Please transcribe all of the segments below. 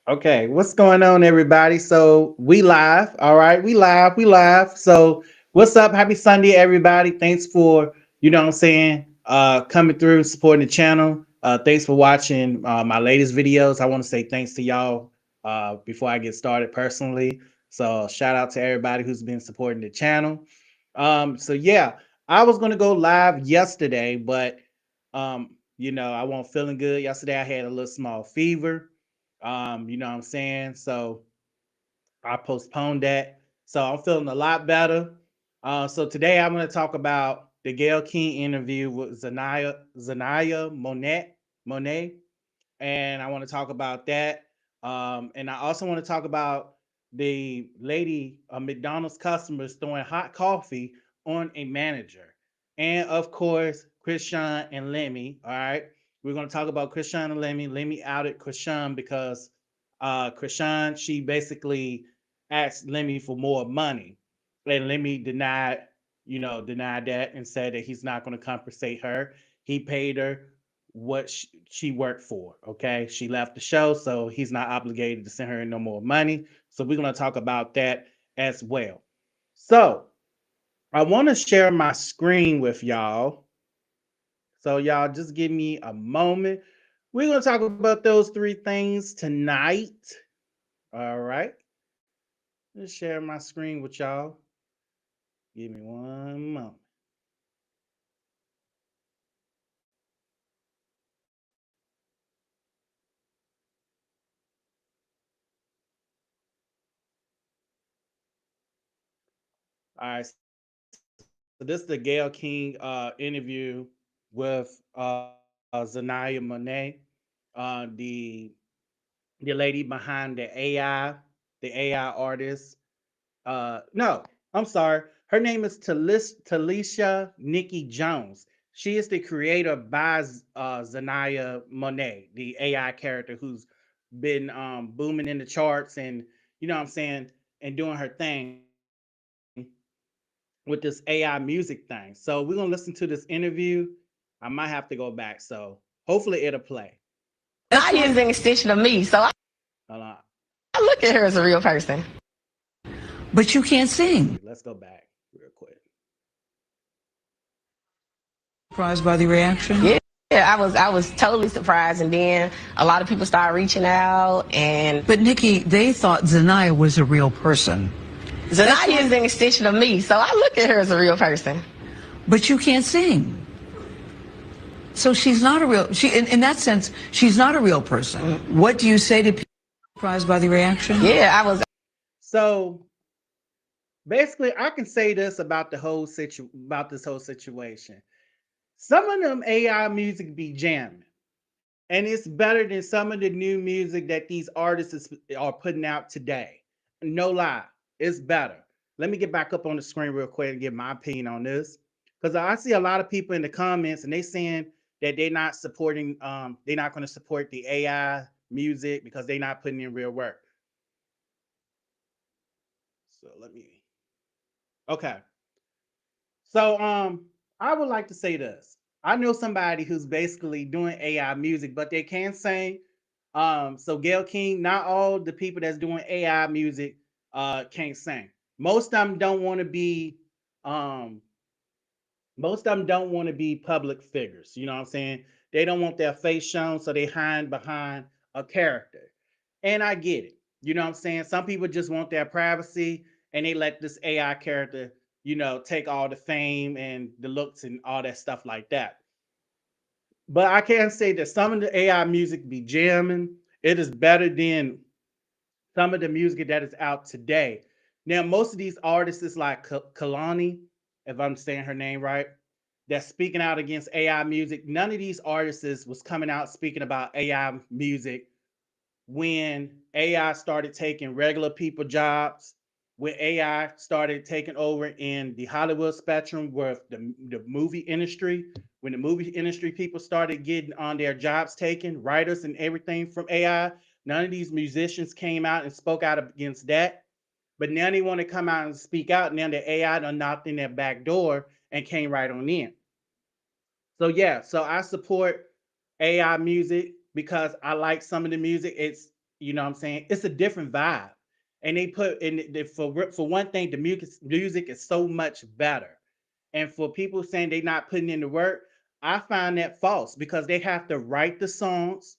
Okay, what's going on, everybody? So we live. All right, we live. So what's up? Happy Sunday, everybody. Thanks for what I'm saying, coming through, supporting the channel. Thanks for watching my latest videos. I want to say thanks to y'all before I get started personally. So shout out to everybody who's been supporting the channel. So yeah, I was gonna go live yesterday, but I wasn't feeling good yesterday. I had a little small fever. You know what I'm saying? So I postponed that. So I'm feeling a lot better. So today I'm going to talk about the Gayle King interview with Zanaya Monet, and I want to talk about that. And I also want to talk about the lady, McDonald's customers throwing hot coffee on a manager, and of course Chrisean and Lemmy. All right, we're going to talk about Chrisean and Lemmy. Lemmy outed Chrisean because Chrisean, she basically asked Lemmy for more money, and Lemmy denied that and said that he's not going to compensate her. He paid her what she worked for. Okay, she left the show, so he's not obligated to send her no more money. So we're going to talk about that as well. So I want to share my screen with y'all. So y'all just give me a moment. We're going to talk about those three things tonight. All right. Let's share my screen with y'all. Give me one moment. All right. So this is the Gayle King interview with Zanaya Monet, the lady behind the AI artist. No, I'm sorry. Her name is Talisha Nikki Jones. She is the creator by Zanaya Monet, the AI character who's been booming in the charts and what I'm saying, and doing her thing with this AI music thing. So we're gonna listen to this interview. I might have to go back. So hopefully it'll play. I is an extension of me, so Hold on. I look at her as a real person. But you can't Let's sing. see. Let's go back real quick. Surprised by the reaction? Yeah, I was totally surprised, and then a lot of people started reaching out, and But Nikki, they thought Zanaya was a real person. Zanaya is an extension of me, so I look at her as a real person. But you can't sing. So she's not a real, in that sense, she's not a real person. What do you say to people surprised by the reaction? Yeah, I was. So basically, I can say this about this whole situation. Some of them AI music be jamming, and it's better than some of the new music that these are putting out today. No lie, it's better. Let me get back up on the screen real quick and give my opinion on this, because I see a lot of people in the comments and they saying that they're not going to support the AI music because they're not putting in real work. So let me. Okay. So I would like to say this. I know somebody who's basically doing AI music, but they can't sing. So Gayle King, not all the people that's doing AI music can't sing. Most of them don't want to be um most of them don't want to be public figures. You know what I'm saying? They don't want their face shown, so they hide behind a character. And I get it. You know what I'm saying? Some people just want their privacy and they let this AI character, take all the fame and the looks and all that stuff like that. But I can say that some of the AI music be jamming. It is better than some of the music that is out today. Now, most of these artists is like Kalani, if I'm saying her name right, that's speaking out against AI music. None of these artists was coming out speaking about AI music when AI started taking regular people jobs, when AI started taking over in the Hollywood spectrum with the movie industry, when the movie industry people started getting on their jobs taken, writers and everything from AI, none of these musicians came out and spoke out against that. But now they want to come out and speak out. Now the AI done knocked in their back door and came right on in. So yeah, so I support AI music because I like some of the music. You know what I'm saying? It's a different vibe. And they put in for one thing, the music is so much better. And for people saying they're not putting in the work, I find that false because they have to write the songs,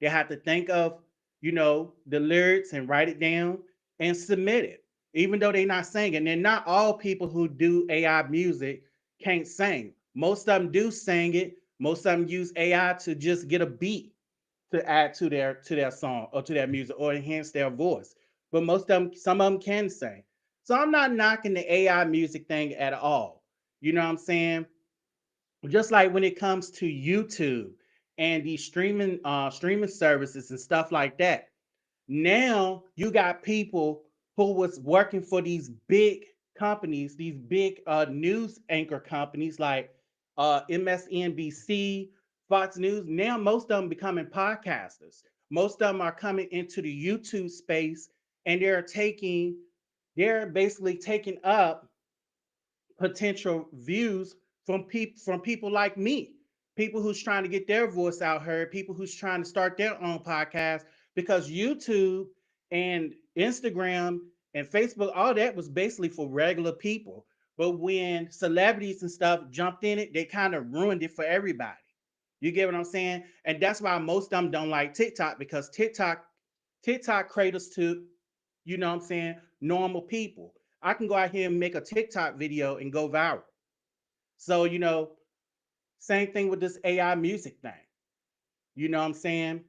they have to think of, the lyrics and write it down and submit it. Even though they're not singing. And not all people who do AI music can't sing. Most of them do sing it. Most of them use AI to just get a beat to add to their song or to their music or enhance their voice. But most of them, some of them can sing. So I'm not knocking the AI music thing at all. You know what I'm saying? Just like when it comes to YouTube and these streaming services and stuff like that. Now you got people who was working for these big companies, these big news anchor companies like MSNBC, Fox News. Now most of them becoming podcasters. Most of them are coming into the YouTube space and they're basically taking up potential views from people like me, people who's trying to get their voice out heard, people who's trying to start their own podcast because YouTube and Instagram and Facebook, all that was basically for regular people. But when celebrities and stuff jumped in it, they kind of ruined it for everybody. You get what I'm saying? And that's why most of them don't like TikTok because TikTok caters to, what I'm saying, normal people. I can go out here and make a TikTok video and go viral. So, same thing with this AI music thing. You know what I'm saying?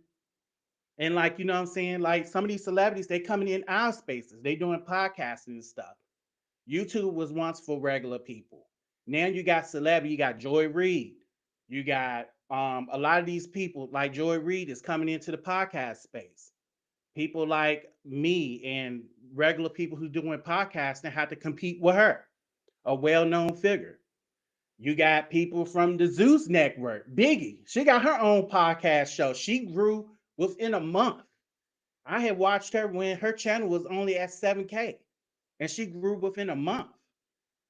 And like, you know what I'm saying? Like some of these celebrities, they coming in our spaces. They doing podcasting and stuff. YouTube was once for regular people. Now you got celebrity, you got Joy Reid. You got a lot of these people like Joy Reid is coming into the podcast space. People like me and regular people who doing podcasting have to compete with her, a well-known figure. You got people from the Zeus Network. Biggie, she got her own podcast show. She grew within a month. I had watched her when her channel was only at 7K, and she grew within a month.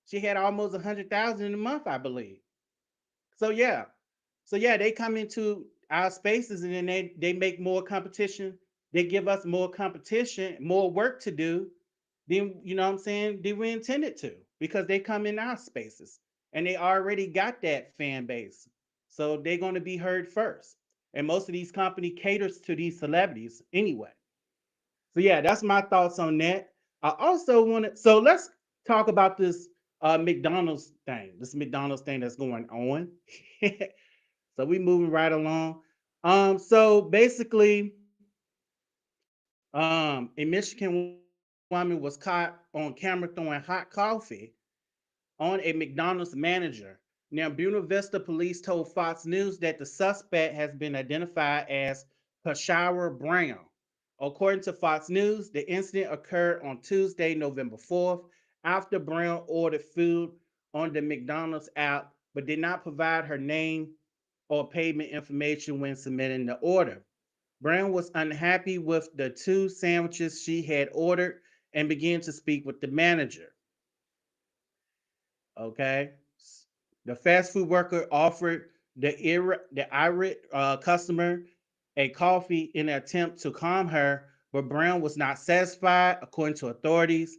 She had almost 100,000 in a month, I believe. So yeah, they come into our spaces and then they make more competition. They give us more competition, more work to do than what I'm saying than we intended to because they come in our spaces and they already got that fan base, so they're going to be heard first. And most of these company caters to these celebrities anyway. So yeah, that's my thoughts on that. I also want to. So let's talk about this McDonald's thing. This McDonald's thing that's going on. So we moving right along. So basically, a Michigan woman was caught on camera throwing hot coffee on a McDonald's manager. Now, Buena Vista police told Fox News that the suspect has been identified as Peshawar Brown. According to Fox News, the incident occurred on Tuesday, November 4th, after Brown ordered food on the McDonald's app but did not provide her name or payment information when submitting the order. Brown was unhappy with the two sandwiches she had ordered and began to speak with the manager. Okay. The fast food worker offered the irate customer a coffee in an attempt to calm her, but Brown was not satisfied, according to authorities.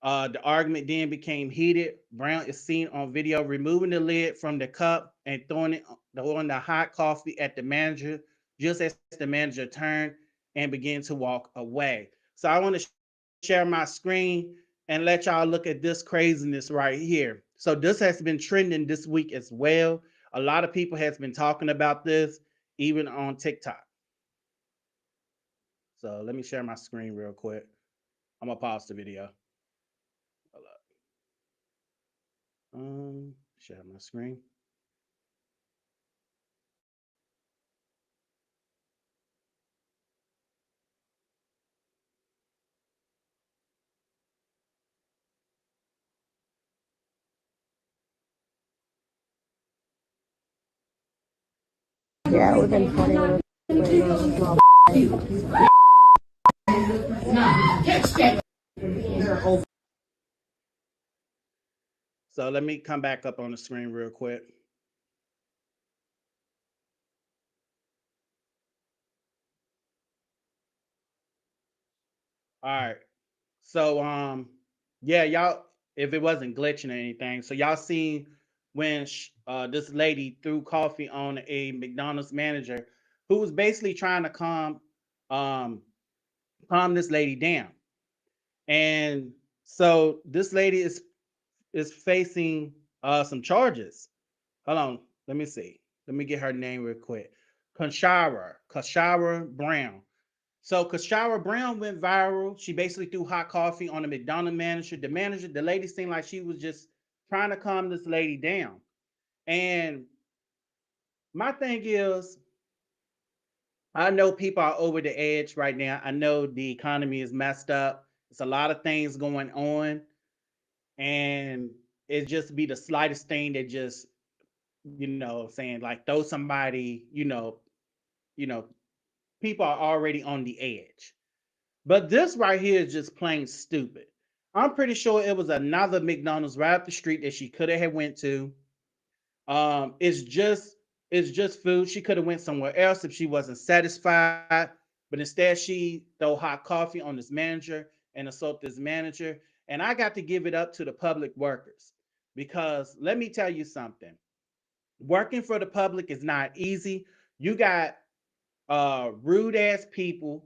The argument then became heated. Brown is seen on video removing the lid from the cup and throwing the hot coffee at the manager just as the manager turned and began to walk away. So I want to share my screen and let y'all look at this craziness right here. So this has been trending this week as well. A lot of people has been talking about this, even on TikTok. So let me share my screen real quick. I'm gonna pause the video. Hold up. Share my screen. Yeah, within 20 minutes. So let me come back up on the screen real quick. All right. So yeah, y'all, if it wasn't glitching or anything, so y'all seen when this lady threw coffee on a McDonald's manager who was basically trying to um calm this lady down. And so this lady is facing some charges. Hold on, let me see. Let me get her name real quick. Kashara Brown. So Kashara Brown went viral. She basically threw hot coffee on the McDonald's manager. The lady seemed like she was just trying to calm this lady down. And my thing is, I know people are over the edge right now. I know the economy is messed up. It's a lot of things going on, and it just be the slightest thing that just, saying like throw somebody, you know, people are already on the edge. But this right here is just plain stupid. I'm pretty sure it was another McDonald's right up the street that she could have went to. It's just food. She could have went somewhere else if she wasn't satisfied. But instead, she throw hot coffee on this manager and assault this manager. And I got to give it up to the public workers because let me tell you something. Working for the public is not easy. You got rude ass people,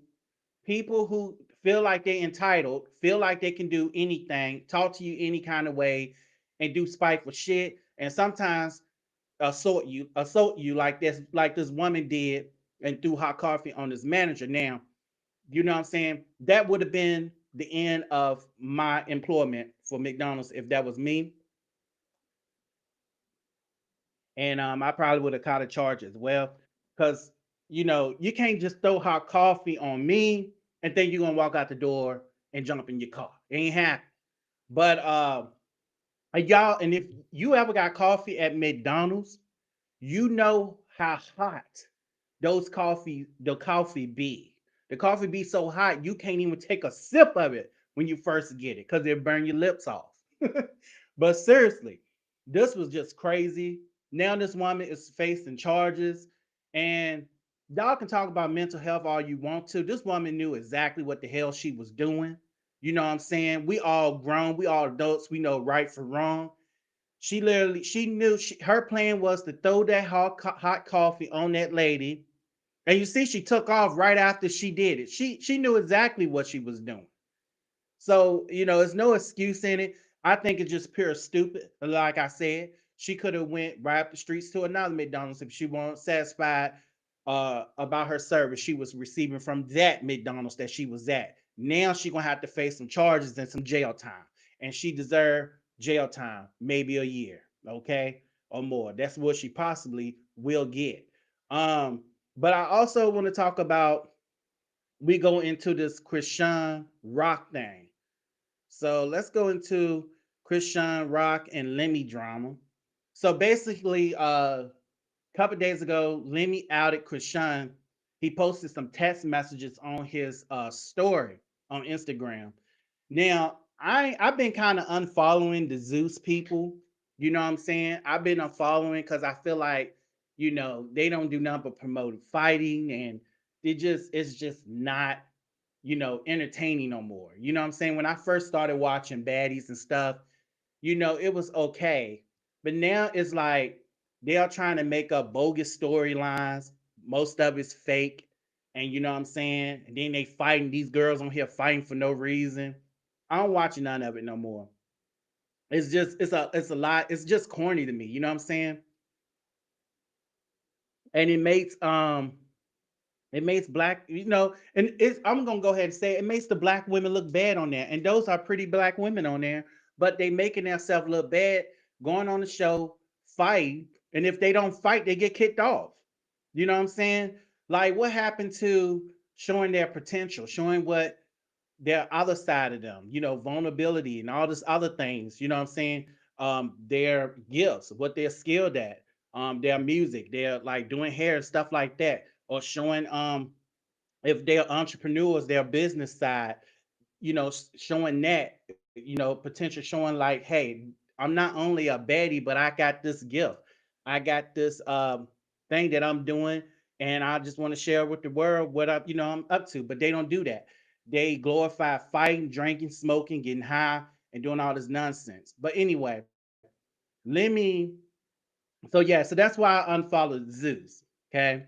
people who feel like they're entitled, feel like they can do anything, talk to you any kind of way, and do spiteful shit, and sometimes assault you like this woman did and threw hot coffee on this manager. Now, you know what I'm saying? That would have been the end of my employment for McDonald's if that was me. And I probably would have caught a charge as well. Because, you can't just throw hot coffee on me and think you're gonna walk out the door and jump in your car. It ain't happening. But y'all, and if you ever got coffee at McDonald's, you know how hot the coffee be. The coffee be so hot you can't even take a sip of it when you first get it because it burn your lips off. But seriously, this was just crazy. Now this woman is facing charges, and y'all can talk about mental health all you want to. This woman knew exactly what the hell she was doing. You know what I'm saying? We all grown, we all adults, we know right from wrong. She knew her plan was to throw that hot coffee on that lady. And you see, she took off right after she did it. She knew exactly what she was doing. So, there's no excuse in it. I think it's just pure stupid. Like I said, she could have went right up the streets to another McDonald's if she wasn't satisfied about her service she was receiving from that McDonald's that she was at. Now she gonna have to face some charges and some jail time, and she deserved jail time, maybe a year, okay, or more. That's what she possibly will get. Um, but I also want to talk about we go into this Chrisean Rock thing. So let's go into Chrisean Rock and Lemmy drama. So basically, a couple days ago, Lemmy outed Chrisean. He posted some text messages on his story on Instagram. Now, I've been kind of unfollowing the Zeus people. You know what I'm saying? I've been unfollowing because I feel like, they don't do nothing but promote fighting, and it's just not, entertaining no more. You know what I'm saying? When I first started watching baddies and stuff, it was okay. But now it's like they are trying to make up bogus storylines. Most of it's fake. And you know what I'm saying? And then they fighting these girls on here fighting for no reason. I don't watch none of it no more. It's a lot. It's just corny to me. You know what I'm saying? And it makes black, and I'm gonna go ahead and say it makes the black women look bad on there. And those are pretty black women on there, but they making themselves look bad, going on the show, fight, and if they don't fight, they get kicked off. You know what I'm saying? Like what happened to showing their potential, showing what their other side of them, vulnerability and all this other things, you know what I'm saying? Their gifts, what they're skilled at, their music, they're like doing hair and stuff like that, or showing if they're entrepreneurs, their business side, showing that, potential, showing like, hey, I'm not only a baddie, but I got this gift. I got this thing that I'm doing, and I just want to share with the world what I'm up to. But they don't do that. they glorify fighting, drinking, smoking, getting high, and doing all this nonsense. But anyway, let me. So yeah, so that's why I unfollowed Zeus. Okay,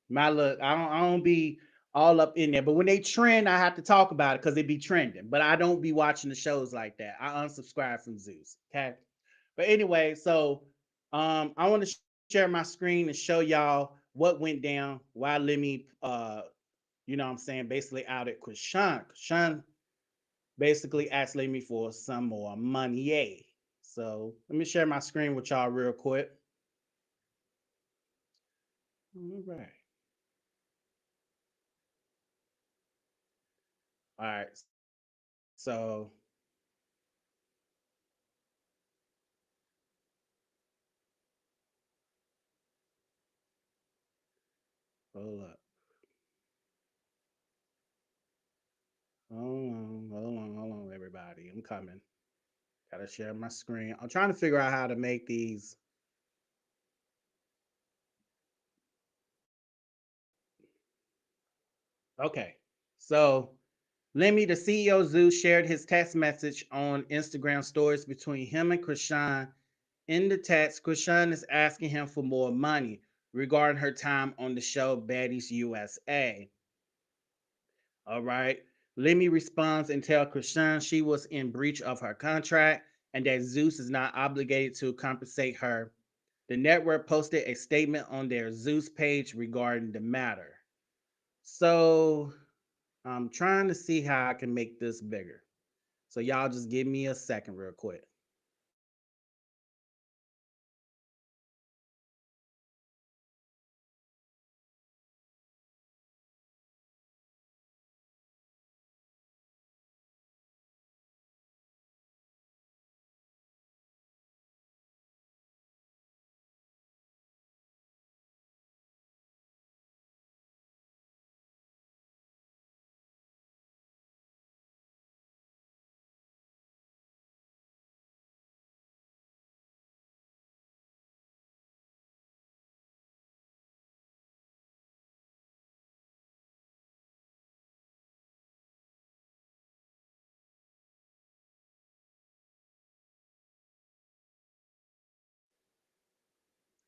my look, I don't be all up in there, but when they trend, I have to talk about it because they be trending. But I don't be watching the shows like that. I unsubscribe from Zeus. Okay, but anyway, so I want to share my screen and show y'all what went down. Why Lemmy, you know what I'm saying, basically out at Chrisean. Chrisean basically asked Lemmy for some more money. Yay. So let me share my screen with y'all real quick. All right. All right. So hold up. Hold on, everybody. I'm coming. Gotta share my screen. I'm trying to figure out how to make these. Okay. So Lemmy, the CEO of Zoo, shared his text message on Instagram stories between him and Chrisean. In the text, Chrisean is asking him for more money regarding her time on the show Baddies USA. All right. Lemmy responds and tells Chrisean she was in breach of her contract and that Zeus is not obligated to compensate her. The network posted a statement on their Zeus page regarding the matter. So I'm trying to see how I can make this bigger. So y'all just give me a second real quick.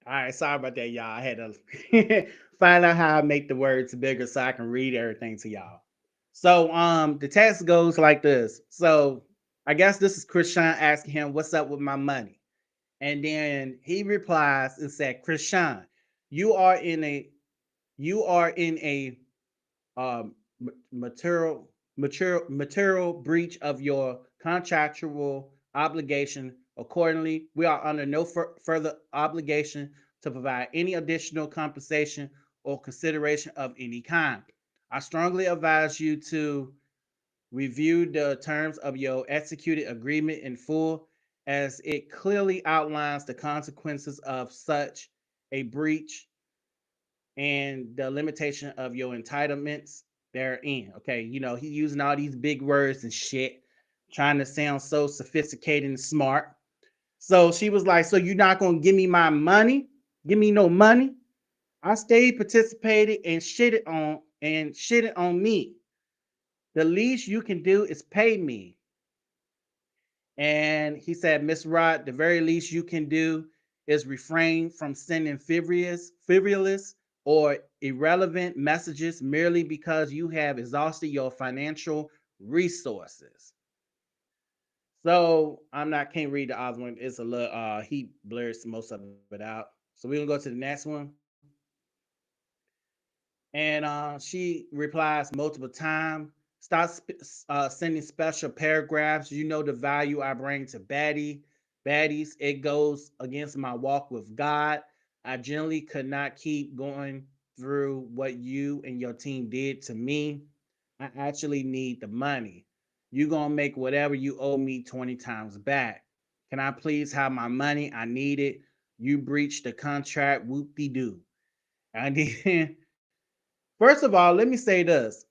All right, sorry about that, y'all. I had to find out how I make the words bigger so I can read everything to y'all. So the text goes like this. So I guess this is Chrisean asking him, "What's up with my money?" And then he replies and said, "Chrisean, you are in a you are in a material breach of your contractual obligation. Accordingly, we are under no further obligation to provide any additional compensation or consideration of any kind. I strongly advise you to review the terms of your executed agreement in full, as it clearly outlines the consequences of such a breach and the limitation of your entitlements therein." Okay, he using all these big words and shit, trying to sound so sophisticated and smart. So she was like, "So you're not gonna give me my money? Give me no money? I stayed participated and shitted on me. The least you can do is pay me." And he said, "Miss Rod, the very least you can do is refrain from sending frivolous or irrelevant messages merely because you have exhausted your financial resources." So I'm not can't read the other one. It's a little he blurs most of it out. So we're gonna go to the next one. And she replies multiple times. "Stop sending special paragraphs. You know the value I bring to baddies. It goes against my walk with God. I generally could not keep going through what you and your team did to me. I actually need the money. You gonna make whatever you owe me 20 times back. Can I please have my money? I need it. You breached the contract. Whoop de doo." And then first of all, let me say this.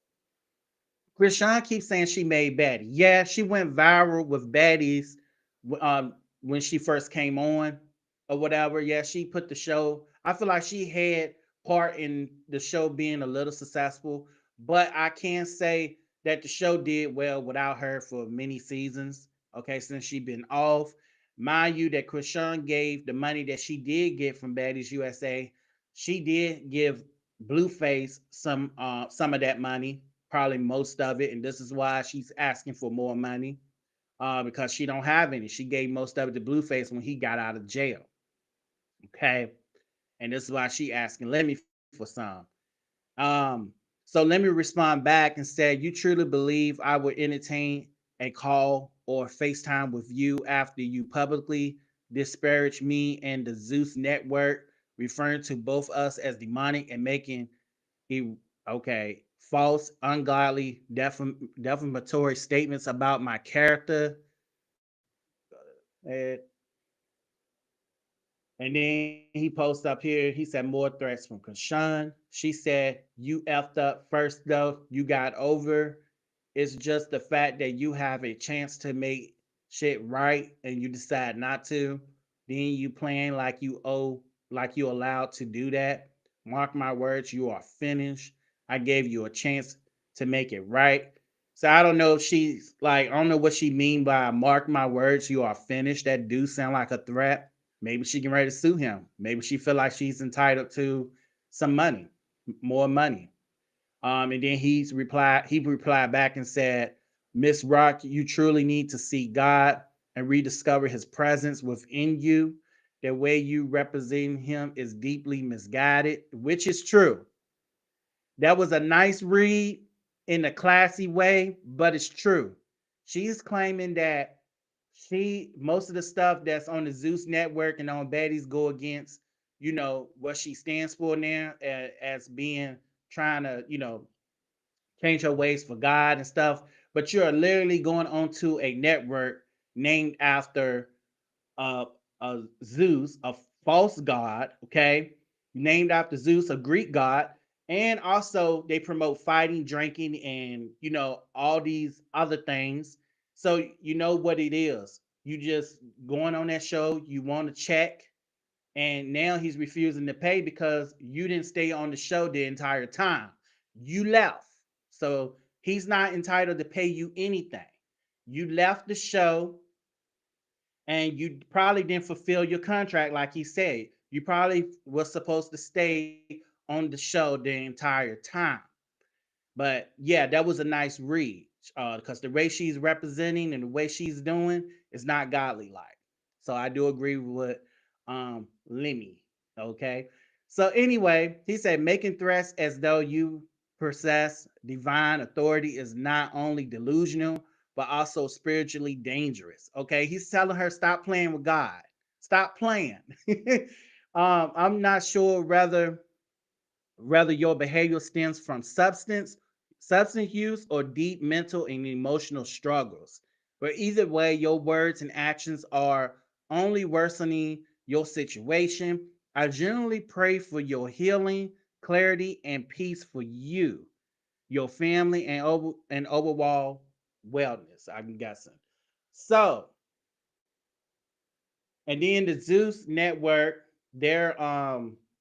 Chrisean keeps saying she made Baddies. Yeah, she went viral with Baddies when she first came on or whatever. Yeah, she put the show. I feel like she had part in the show being a little successful, but I can say that the show did well without her for many seasons. Okay, since she been off. Mind you, that Chrisean gave the money that she did get from Baddies USA. She did give Blueface some of that money, probably most of it, and this is why she's asking for more money because she don't have any. She gave most of it to Blueface when he got out of jail. Okay, and this is why she asking Lemmy for some. Um, so let me respond back and said, "You truly believe I would entertain a call or FaceTime with you after you publicly disparage me and the Zeus Network, referring to both us as demonic and making he false, ungodly, defamatory statements about my character." And And then he posts up here, he said more threats from Kashan. She said, "You effed up first though. You got over. It's just the fact that you have a chance to make shit right and you decide not to. Then you playing like you allowed to do that. Mark my words, you are finished. I gave you a chance to make it right." So I don't know if she's like, I don't know what she mean by mark my words, you are finished. That do sound like a threat. Maybe she can ready to sue him. Maybe she feel like she's entitled to some money, more money. And then he replied back and said, "Miss Rock, you truly need to see God and rediscover his presence within you. The way you represent him is deeply misguided," which is true. That was a nice read in a classy way, but it's true. She's claiming that most of the stuff that's on the Zeus network and on Betty's go against, what she stands for now as being trying to, change her ways for God and stuff. But you're literally going onto a network named after uh, Zeus, a false god, okay, named after Zeus, a Greek god, and also they promote fighting, drinking, and all these other things. So you know what it is. You just going on that show, you want to check, and now he's refusing to pay because you didn't stay on the show the entire time. You left, so he's not entitled to pay you anything. You left the show and you probably didn't fulfill your contract like he said. You probably was supposed to stay on the show the entire time. But yeah, that was a nice read because the way she's representing and the way she's doing is not godly like. So I do agree with Lemmy. Okay. So anyway, he said making threats as though you possess divine authority is not only delusional but also spiritually dangerous. Okay, he's telling her stop playing with God. Stop playing. I'm not sure whether your behavior stems from substance use, or deep mental and emotional struggles. But either way, your words and actions are only worsening your situation. I generally pray for your healing, clarity, and peace for you, your family, and overall wellness. I'm guessing. So, and then the Zeus Network, their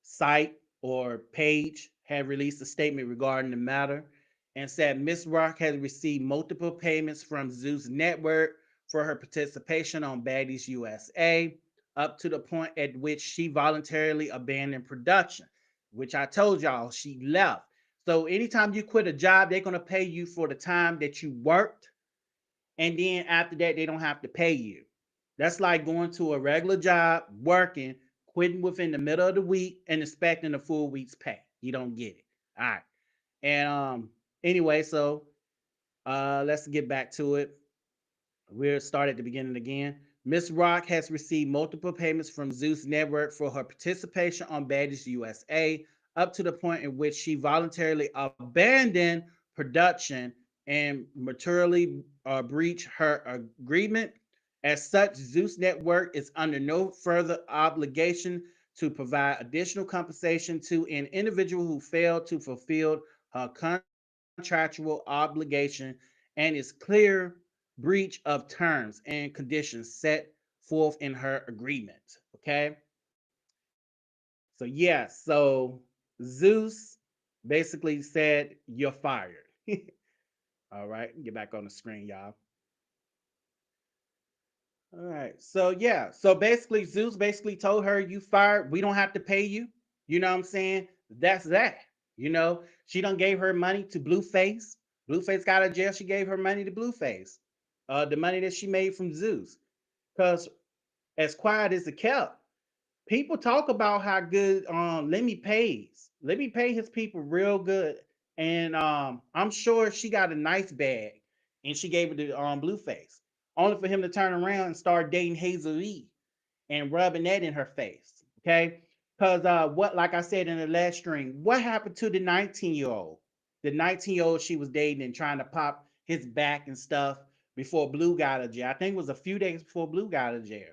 site or page had released a statement regarding the matter and said Miss Rock has received multiple payments from Zeus Network for her participation on Baddies USA, up to the point at which she voluntarily abandoned production, which I told y'all she left. So anytime you quit a job, they're gonna pay you for the time that you worked, and then after that, they don't have to pay you. That's like going to a regular job, working, quitting within the middle of the week, and expecting a full week's pay. You don't get it. All right. And anyway, so let's get back to it. We'll start at the beginning again. Miss Rock has received multiple payments from Zeus Network for her participation on Baddies USA, up to the point in which she voluntarily abandoned production and materially breached her agreement. As such, Zeus Network is under no further obligation to provide additional compensation to an individual who failed to fulfill her contractual obligation and is clear breach of terms and conditions set forth in her agreement. Okay. So, yeah. So, Zeus basically said, "You're fired." All right, get back on the screen, y'all. All right. So yeah. So basically, Zeus basically told her, "You fired. We don't have to pay you." You know what I'm saying? That's that. She done gave her money to Blueface. Blueface got out of jail. She gave her money to Blueface. The money that she made from Zeus. Because as quiet as it kept, people talk about how good Lemmy pays. Lemmy pay his people real good, and I'm sure she got a nice bag, and she gave it to Blueface, only for him to turn around and start dating Hazel Lee and rubbing that in her face. Okay. Because what, like I said in the last stream, what happened to the 19-year-old? The 19-year-old she was dating and trying to pop his back and stuff before Blue got out of jail. I think it was a few days before Blue got out of jail.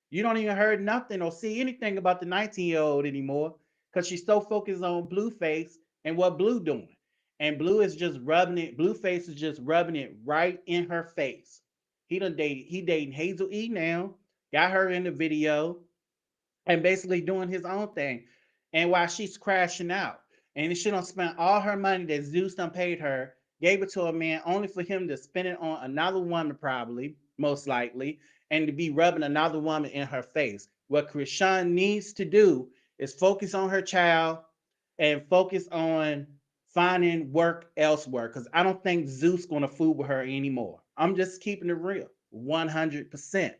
You don't even heard nothing or see anything about the 19-year-old anymore because she's so focused on Blueface and what Blue doing. And Blue is just rubbing it, Blueface is just rubbing it right in her face. He dating Hazel E now, got her in the video, and basically doing his own thing. And while she's crashing out, and she done spent all her money that Zeus done paid her, gave it to a man only for him to spend it on another woman, probably, most likely, and to be rubbing another woman in her face. What Chrisean needs to do is focus on her child and focus on finding work elsewhere. Because I don't think Zeus gonna fool with her anymore. I'm just keeping it real, 100%.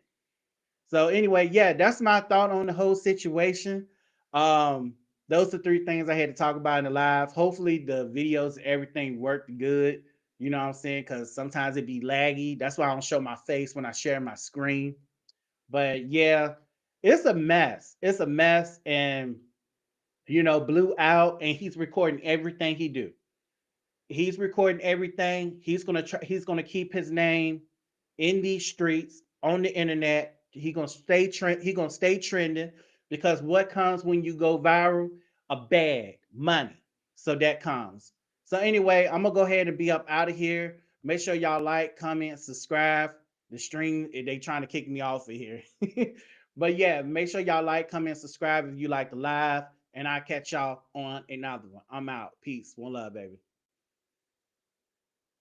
So anyway, yeah, that's my thought on the whole situation. Um, those are three things I had to talk about in the live. Hopefully the videos, everything worked good. You know what I'm saying? Because sometimes it be laggy. That's why I don't show my face when I share my screen. But yeah, it's a mess. It's a mess. And Blue out and he's recording everything he do. He's recording everything. He's gonna keep his name in these streets, on the internet. He gonna stay trending because what comes when you go viral? A bag, money. So that comes. So anyway, I'm gonna go ahead and be up out of here. Make sure y'all like, comment, subscribe. The stream, they trying to kick me off of here. But yeah, make sure y'all like, comment, subscribe if you like the live. And I'll catch y'all on another one. I'm out. Peace. One love, baby.